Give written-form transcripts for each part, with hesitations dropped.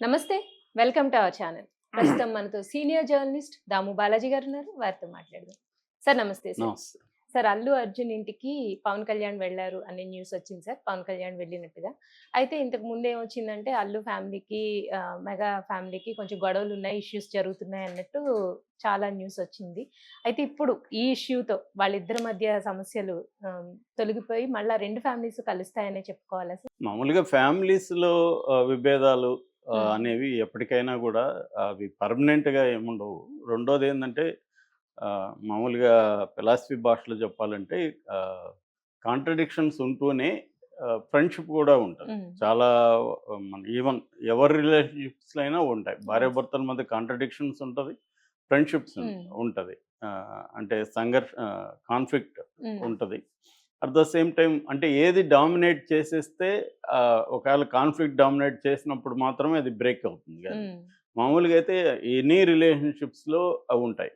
నమస్తే. Welcome to our channel. ప్రస్తుతం మనతో సీనియర్ జర్నలిస్ట్ దాము బాలాజీ గారు ఉన్నారు. వారితో మాట్లాడదాం. సార్ నమస్తే సార్. నమస్తే. సార్ అల్లు అర్జున్ ఇంటికి పవన్ కళ్యాణ్ వెళ్లారు అనే న్యూస్ వచ్చింది సార్. పవన్ కళ్యాణ్ వెళ్ళినట్టుగా. అయితే ఇంతకు ముందు ఏమొచ్చిందంటే అల్లు ఫ్యామిలీకి మెగా ఫ్యామిలీకి కొంచెం గొడవలున్నాయి, ఇష్యూస్ జరుగుతున్నాయి అన్నట్టు చాలా న్యూస్ వచ్చింది. అయితే ఇప్పుడు ఈ ఇష్యూతో వాళ్ళిద్దరి మధ్య సమస్యలు తొలగిపోయి మళ్ళా 2 ఫ్యామిలీస్ కలుస్తాయనే చెప్పుకోవాలా సార్? మామూలుగా ఫ్యామిలీస్‌లో విభేదాలు హ్మ్. అనేవి ఎప్పటికైనా గూడా అవి పర్మనెంట్‌గా ఏముండవు. రెండోదేందంటే మామూలుగా ఫిలాసఫీ భాషలో చెప్పాలంటే ఆహ్, కాంట్రడిక్షన్స్ ఉంటూనే ఫ్రెండ్‌షిప్ కూడా ఉంటది. హ్మ్. చాలా మన ఈవెన్ ఎవరి రిలేషన్‌షిప్స్‌లో అయినా ఉంటాయి. అవును. భార్యాభర్తల మధ్య కాంట్రడిక్షన్స్ ఉంటది. ఫ్రెండ్‌షిప్స్ హ్మ్. ఉంటది. అంటే కాన్ఫ్లిక్ట్ హ్మ్. ఉంటది. అట్ ద సేమ్ టైమ్ అంటే ఏది డామినేట్ చేసేస్తే ఒకవేళ కాన్ఫ్లిక్ట్ డామినేట్ చేసినప్పుడు మాత్రమే అది బ్రేక్ అవుతుంది గానీ, హ్మ్. మామూలుగా అయితే ఎనీ రిలేషన్‌షిప్స్‌లో అవుంటాయి.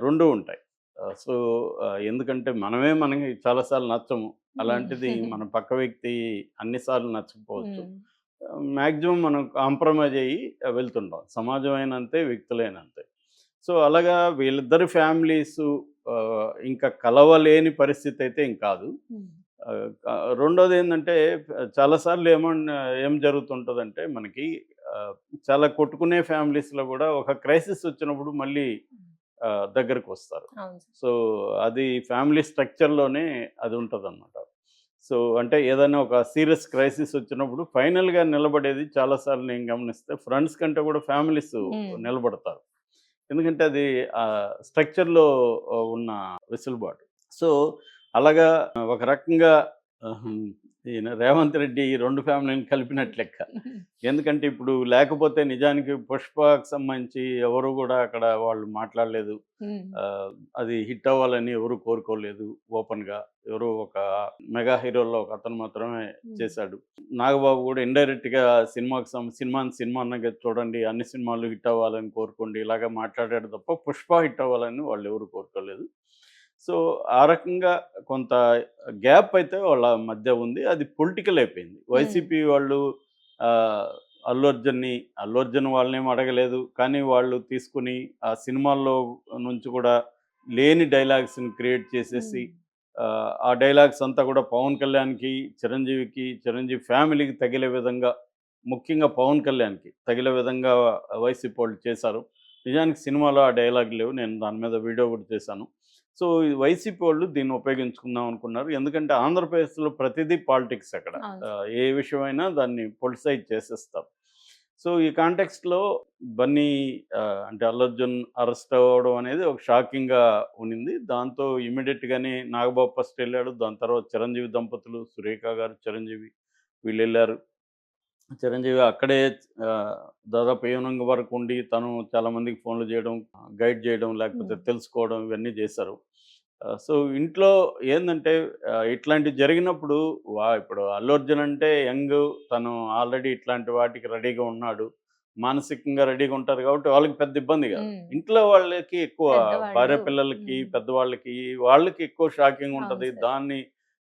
2 ఉంటాయి. సో, ఎందుకంటే మనకి చాలా సార్లు నచ్చము. అలాంటిది హ్మ్. మన పక్క వ్యక్తి అన్ని సార్లు నచ్చకపోవచ్చు. హ్మ్. మాక్సిమం మనం కాంప్రమైజ్ అయ్యి వెళ్తుంటాం. సమాజం అయినా అంతే, వ్యక్తులైనా అంతే. సో, అలాగా వీళ్ళిద్దరి ఫ్యామిలీసు ఇంకా కలవలేని పరిస్థితయితే ఏం కాదు. హ్మ్. ఆహ్, క రెండోదేందంటే చాలా సార్లు ఏం జరుగుతుంటదంటే మనకి ఆహ్, చాలా కొట్టుకునే ఫ్యామిలీస్‌లో గూడా ఒక క్రైసిస్ వచ్చినప్పుడు మళ్ళీ దగ్గరకొస్తారు. అవును సార్. సో, అది ఫ్యామిలీ స్ట్రక్చర్‌లోనే అది ఉంటదనమాట. సో, అంటే ఏదైనా ఒక సీరియస్ క్రైసిస్ వచ్చినప్పుడు ఫైనల్‌గా నిలబడేది చాలా సార్లు నేను గమనిస్తే ఫ్రెండ్స్ కంటే కూడా ఫ్యామిలీస్ హ్మ్. నిలబడతారు. ఎందుకంటే అది స్ట్రక్చర్‌లో ఉన్న వెసులుబాటు. సో, అలాగా ఒక రకంగా హ్మ్. ఈయన రేవంత్ రెడ్డి ఈ 2 ఫ్యామిలీ‌ని కలిపినట్టు లెక్క. ఎందుకంటే ఇప్పుడు లేకపోతే నిజానికి 'పుష్ప'కి సంబంధించి ఎవరు గూడా అక్కడ వాళ్ళు మాట్లాడలేదు. హ్మ్. ఆహ్, అది హిట్ అవ్వాలని ఎవరు కోరుకోలేదు ఓపెన్‌గా. ఎవరో ఒక మెగా హీరోల్లో ఒకతను మాత్రమే హ్మ్. చేశాడు. నాగబాబు గూడా ఇండైరెక్ట్‌గా సినిమాని సినిమాన్నగా చూడండి, అన్ని సినిమాలు హిట్ అవ్వాలని కోరుకోండి ఇలాగ మాట్లాడాడు తప్ప 'పుష్ప' హిట్ అవ్వాలని వాళ్ళెవరు కోరుకోలేదు. సో, ఆ రకంగా కొంత గ్యాప్ అయితే వాళ్ళ మధ్య ఉంది. అది పొలిటికల్ అయిపోయింది. హ్మ్. వైసీపీ వాళ్ళు ఆహ్, అల్లు అర్జున్‌ని అల్లు అర్జున్ వాళ్ళనేమి అడగలేదు. కానీ వాళ్ళు తీసుకొని ఆ సినిమాల్లో నుంచి కూడా లేని డైలాగ్స్‌ని క్రియేట్ చేసేసి హ్మ్. ఆ డైలాగ్స్ అంతా కూడా పవన్ కళ్యాణ్‌కి, చిరంజీవికి, చిరంజీవి ఫ్యామిలీకి తగిలే విధంగా ముఖ్యంగా పవన్ కళ్యాణ్‌కి తగిలే విధంగా వైసీపీ వాళ్ళు చేశారు. నిజానికి సినిమాలో ఆ డైలాగ్ లేవు. నేను దాని మీద వీడియో కూడా చేశాను. సో, ఈ వైసీపీ వాళ్ళు దీన్ని ఉపయోగించుకుందాం అనుకున్నారు. ఎందుకంటే ఆంధ్రప్రదేశ్‌లో ప్రతిదీ పాలిటిక్స్ అక్కడ. అవును. ఏ విషయమైనా దాన్ని పొలిటిసైజ్ చేసేస్తారు. సో, ఈ కాంటెక్స్ట్‌లో బన్నీ అంటే అల్లు అర్జున్ అరెస్ట్ అవ్వడం అనేది ఒక షాకింగ్‌గా ఉన్నింది. దాంతో ఇమ్మీడియేట్‌గానే నాగబాబు ఫస్ట్ ఎళ్ళాడు. దాని తర్వాత చిరంజీవి దంపతులు, సురేఖ గారు, చిరంజీవి వీళ్ళెళ్లారు. చిరంజీవి అక్కడే ఆహ్, దాదాపు ఈవెనింగ్ వరకు ఉండి తను చాలా మందికి ఫోన్‌లు చేయడం, గైడ్ చేయడం, లేకపోతే హ్మ్. తెలుసుకోవడం ఇవన్నీ చేశారు. సో, ఇంట్లో ఏందంటే ఇట్లాంటివి జరిగినప్పుడు ఇప్పుడు అల్లు అర్జున్ అంటే యంగ్ తను ఆల్రెడీ ఇట్లాంటి వాటికి రెడీగా ఉన్నాడు. మానసికంగా రెడీగా ఉంటారు కాబట్టి వాళ్ళకి పెద్ద ఇబ్బంది కాదు. హ్మ్. ఇంట్లో వాళ్ళకి ఎక్కువ భార్య పెద్దవాళ్ళు. పిల్లలకి, హ్మ్. పెద్దవాళ్ళకి వాళ్ళకి ఎక్కువ షాకింగ్ అవును ఉంటది. సార్. దాన్ని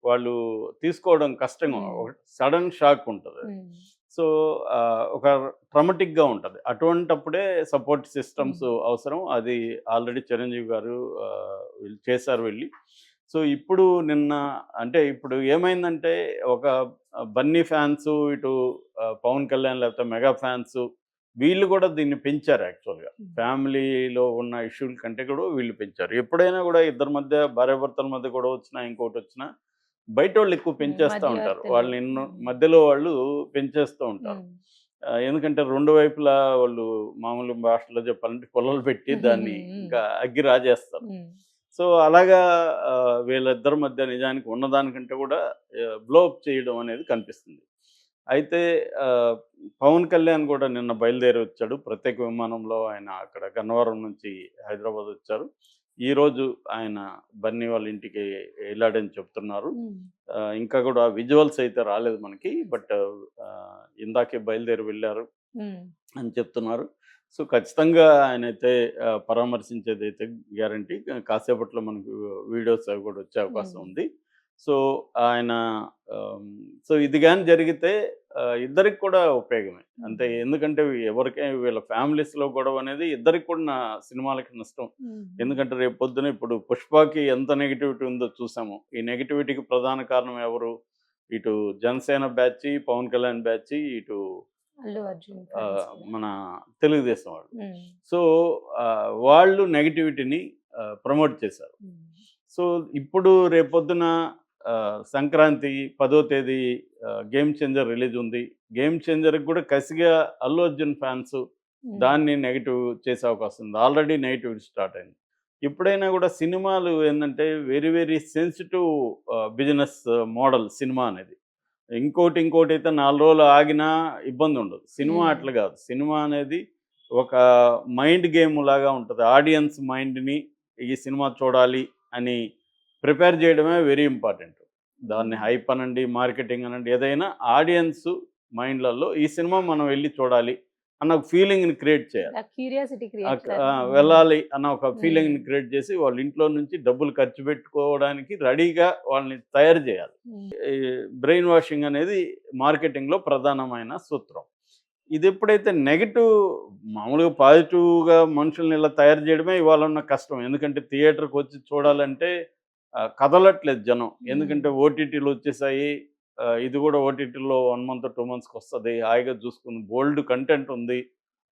వాళ్ళు తీసుకోవడం కష్టంగా హ్మ్. ఒక సడన్ షాక్ ఉంటదది. హ్మ్. సో, ఒక ట్రామాటిక్‌గా ఉంటది. అటువంటప్పుడే సపోర్ట్ హ్మ్. సిస్టమ్స్ అవసరం. అది ఆల్రెడీ చిరంజీవి గారు వీళ్ళు చేశారు వెళ్లి. సో, ఇప్పుడు నిన్న అంటే ఇప్పుడు ఏమైందంటే ఒక బన్నీ ఫ్యాన్సు, ఇటు పవన్ కళ్యాణ్ లేకపోతే మెగా ఫ్యాన్సు వీళ్ళు గూడా దీన్ని పెంచారు యాక్చువల్‌గా. హ్మ్. ఫ్యామిలీలో ఉన్న ఇష్యూల కంటే కూడా వీళ్ళు పెంచారు. ఎప్పుడైనా గూడా ఇద్దరి మధ్య భార్యాభర్తల మధ్య గొడవొచ్చినా, ఇంకోటొచ్చినా బయటోళ్ళు ఎక్కువ హ్మ్. పెంచేస్తా ఉంటారు. మధ్యవర్తులు. వాళ్ళని హ్మ్. మధ్యలో వాళ్ళు పెంచేస్తూ ఉంటారు. హ్మ్. ఎందుకంటే 2 వైపులా వాళ్ళు మామూలు భాషలో చెప్పాలంటే పుల్లలు పెట్టి దాన్ని హ్మ్. ఇంకా అగ్గి రాజేస్తారు. హ్మ్. సో, అలాగా వీళ్ళిద్దరి మధ్య నిజానికి ఉన్నదానికంటే కూడా బ్లో అప్ చేయడం అనేది కనిపిస్తుంది. అయితే ఆహ్, పవన్ కళ్యాణ్ కూడా నిన్న బయలుదేరి వచ్చాడు. ప్రత్యేక విమానంలో ఆయన అక్కడ గన్నవరం నుంచి హైదరాబాద్ వచ్చారు. ఈరోజు ఆయన బన్నీ వాళ్ళ ఇంటికి ఎళ్ళాడని చెప్తున్నారు. హ్మ్. ఇంకా కూడా విజువల్స్ అయితే రాలేదు మనకి. బట్ ఇందాకే బయలుదేరి వెళ్లారు హ్మ్. అని చెప్తున్నారు. సో, ఖచ్చితంగా ఆయనైతే పరామర్శించేదైతే గ్యారంటీ. కాసేపట్లో మనకు వీడియోస్ అవి కూడా వచ్చే అవకాశం హ్మ్. ఉంది. సో ఆయన సో ఇది కానీ జరిగితే ఇద్దరికి కూడా ఉపయోగమే. అంతే ఎందుకంటే ఎవరికైనా వీళ్ళ ఫ్యామిలీస్‌లో గొడవ అనేది ఇద్దరికి కూడా సినిమాలకి నష్టం. ఎందుకంటే రేపు పొద్దున ఇప్పుడు 'పుష్పకి' ఎంత నెగటివిటీ ఉందో చూసాము. ఈ నెగటివిటీకి ప్రధాన కారణం ఎవరు? ఇటు జనసేన బ్యాచ్, పవన్ కళ్యాణ్ బ్యాచ్, ఇటు అల్లు అర్జున్ ఫ్యాన్స్ కూడా. మన తెలుగుదేశం వాళ్ళు. ఉమ్, సో వాళ్ళు నెగటివిటీని ప్రమోట్ చేశారు. ఉమ్, సో ఇప్పుడు రేపొద్దున సంక్రాంతి 10వ తేదీ గేమ్ చేంజర్ రిలీజ్ ఉంది. గేమ్ చేంజర్‌కి కూడా కసిగా అల్లు అర్జున్ ఫ్యాన్స్ ఉమ్, దాన్ని నెగెటివ్ చేసే అవకాశం ఉంది. ఆల్రెడీ నెగటివిటీ స్టార్ట్ అయింది. ఎప్పుడైనా కూడా సినిమాలు ఏందంటే very very sensitive business model cinema అనేది. ఇంకోటి అయితే 4 రోజులు ఆగినా ఇబ్బంది ఉండదు. సినిమా ఉమ్, అట్లా కాదు. సినిమా అనేది ఒక మైండ్ గేమ్ లాగా ఉంటది. ఆడియన్స్ మైండ్‌ని ఈ సినిమా చూడాలి అని ప్రిపేర్ చేయడమే వెరీ ఇంపార్టెంట్. దాన్ని హైప్ అనండి, మార్కెటింగ్ అనండి ఏదైనా ఆడియన్స్ మైండ్‌లలో ఈ సినిమా మనం వెళ్లి చూడాలి అన్న ఒక ఫీలింగ్‌ని క్రియేట్ చేయాలి. ఆ క్యూరియాసిటీ క్రియేట్ వెళ్ళాలి అన్న ఒక ఫీలింగ్‌ని క్రియేట్ చేసి వాళ్ళ ఇంట్లో నుంచి డబ్బులు ఖర్చు పెట్టుకోవడానికి రెడీగా వాళ్ళని తయారు చేయాలి. ఈ బ్రెయిన్ వాషింగ్ అనేది మార్కెటింగ్‌లో ప్రధానమైన సూత్రం. ఇది ఎప్పుడైతే నెగెటివ్ మామూలుగా పాజిటివ్‌గా మనుషుల్ని ఇలా తయారు చేయడమే ఇవాళ ఉన్న కష్టం. ఎందుకంటే థియేటర్‌కి వచ్చి చూడాలంటే కదలట్లేదు జనం. ఎందుకంటే ఓటీటీలు వచ్చేసాయి. ఇది కూడా ఓటీటీలో 1 మంత్, 2 మంత్స్‌కి వస్తది. హాయిగా చూసుకుని బోలెడు కంటెంట్ ఉంది.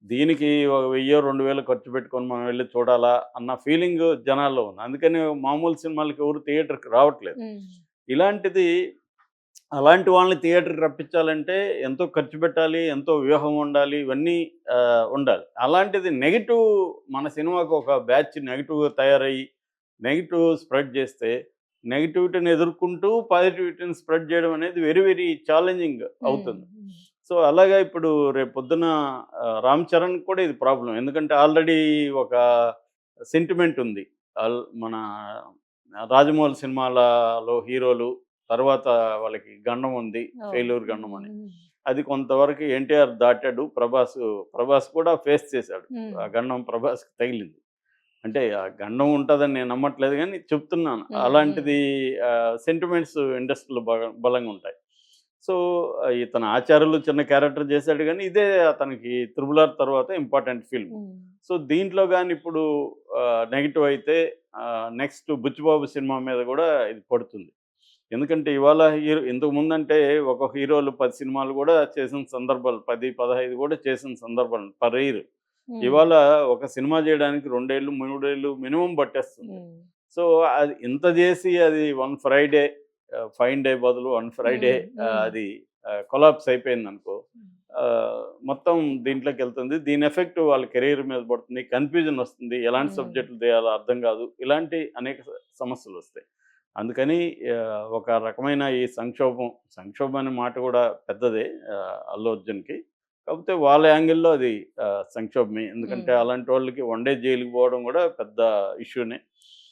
దీనికి ఒక 1000, 2000 ఖర్చు పెట్టుకొని మనం వెళ్లి చూడాలా అన్న ఫీలింగ్ జనాల్లో ఉంది. అందుకని మామూలు సినిమాలకి ఎవరు థియేటర్‌కి రావట్లేదు. ఇలాంటిది అలాంటి వాళ్ళని థియేటర్‌కి రప్పించాలంటే ఎంతో ఖర్చు పెట్టాలి, ఎంతో వ్యూహం ఉండాలి, ఇవన్నీ ఉండాలి. అలాంటిది నెగెటివ్ మన సినిమాకి ఒక బ్యాచ్ నెగెటివ్‌గా తయారయ్యి, నెగెటివ్ స్ప్రెడ్ చేస్తే, నెగటివిటీని ఎదుర్కొంటూ పాజిటివిటీని స్ప్రెడ్ చేయడం అనేది వెరీ వెరీ ఛాలెంజింగ్ అవుతుంది. సో, అలాగా ఇప్పుడు రేపొద్దున 'రామ్ చరణ్' కూడా ఇది ప్రాబ్లమ్. ఎందుకంటే ఆల్రెడీ ఒక సెంటిమెంట్ ఉంది. మన 'రాజమౌళి' సినిమాలలో హీరోలు తర్వాత వాళ్ళకి గండం ఉంది. ఫెయిల్యూర్ గండం అని. అది కొంతవరకు ఎన్టీఆర్ దాటాడు. ప్రభాస్ కూడా ఫేస్ చేశాడు. ఆ గండం ప్రభాస్‌కి తగిలింది. అంటే ఆ గండం ఉంటదని నేను నమ్మట్లేదు గానీ చెప్తున్నాను. అలాంటిది సెంటిమెంట్స్ ఇండస్ట్రీలో బలంగా ఉంటాయి. సో, ఇతను 'ఆచార్యలో' చిన్న క్యారెక్టర్ చేశాడు గానీ ఇదే అతనికి 'త్రిబుల్ ఆర్' తర్వాత ఇంపార్టెంట్ ఫిల్మ్. సో, దీంట్లో గాని ఇప్పుడు నెగెటివ్ అయితే నెక్స్ట్ 'బుచ్చిబాబు' సినిమా మీద కూడా ఇది పడుతుంది. ఎందుకంటే ఇవాళ ఇంతకుముందంటే ఒక హీరోలు 10 సినిమాలు కూడా చేసిన సందర్భాలు 10, 15 కూడా చేసిన సందర్భాలు పర్ ఇయర్. ఇవాళ ఒక సినిమా చేయడానికి 2 ఏళ్ళు, 3 ఏళ్ళు మినిమమ్ పట్టేస్తుంది. సో, అది ఇంత చేసి అది వన్ ఫ్రైడే ఫైన్ డే బదులు వన్ ఫ్రైడే అది కొలాప్స్ అయిపోయిందనుకో, మొత్తం దీంట్లోకెళ్తుంది. దీని ఎఫెక్ట్ వాళ్ళ కెరీర్ మీద పడుతుంది. కన్‌ఫ్యూజన్ వస్తుంది. ఎలాంటి సబ్జెక్టులు తీయాలో అర్థం కాదు. ఇలాంటి అనేక సమస్యలొస్తాయి. అందుకని ఒక రకమైన ఈ సంక్షోభం అనే మాట కూడా పెద్దదే అల్లు అర్జున్‌కి. కాకపోతే వాళ్ళ యాంగిల్‌లో అది సంక్షోభమే. ఎందుకంటే అలాంటి వాళ్ళకి వన్ డే జైలుకి పోవడం కూడా పెద్ద ఇష్యూనే.